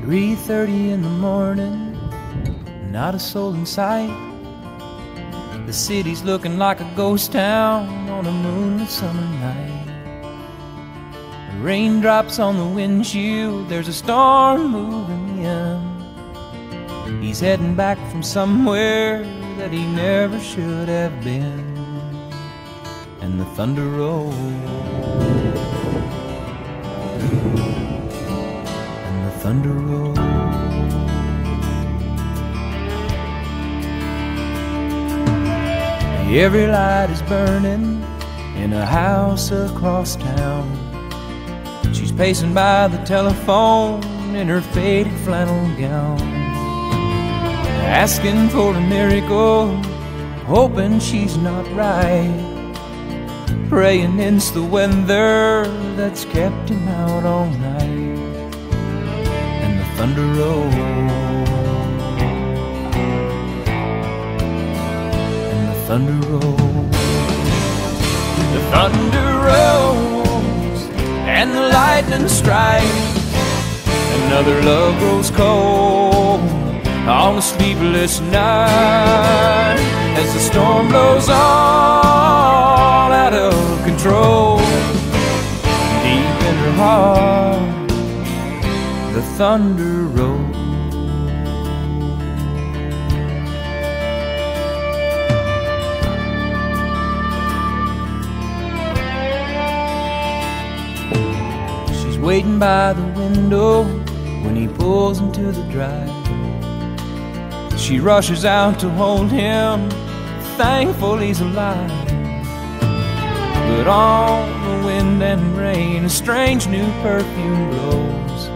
3:30 in the morning, not a soul in sight. The city's looking like a ghost town on a moonlit summer night. The raindrops on the windshield, there's a storm moving in. He's heading back from somewhere that he never should have been. And the thunder rolls, and the thunder rolls. Every light is burning in a house across town. She's pacing by the telephone in her faded flannel gown, asking for a miracle, hoping she's not right, praying it's the weather that's kept him out all night. And the thunder rolls, and the thunder rolls. The thunder rolls, and the lightning strikes. Another love grows cold on a sleepless night, as the storm blows all out of control. Deep in her heart, the thunder rolls. She's waiting by the window when he pulls into the drive. She rushes out to hold him, thankful he's alive. But on the wind and rain, a strange new perfume blows.